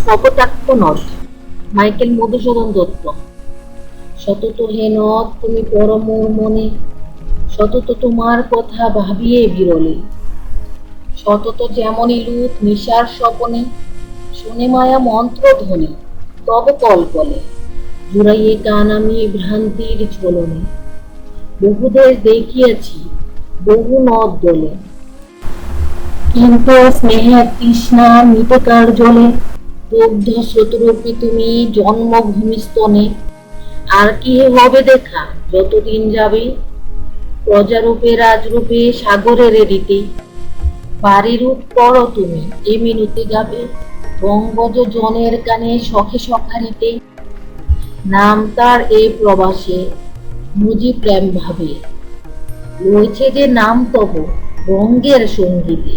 কপোতাক্ষ নদ। মাইকেল মধুসূদন দত্ত। সতত হে নদ তুমি পড়ো মোর মনে, সতত তোমার কথা ভাবিয়ে বিরলে। সতত যেমনই লুক নিশার স্বপনে, শুনে মায়া মন্ত্রধ্বনি তব কলকলে। জুড়াইয়ে কান আমি ভ্রান্তির ঝোলনে, বহুদেশ দেখিয়াছি বহু নদ দোলে। কিন্তু স্নেহের তৃষ্ণা মিটে কার জলে, দগ্ধ স্রোতরূপী তুমি জন্মভূমি স্তনে। আর কি হবে দেখা যতদিন যাবে, প্রজারূপে রাজরূপে সাগরের রীতি। বাড়িরূপ করো তুমি এ মিনতি গাবে, বঙ্গজ জনের কানে শখে সখারিতে। নাম তার এ প্রবাসে মুজি প্রেম ভাবে, রয়েছে যে নাম তব বঙ্গের সঙ্গীতে।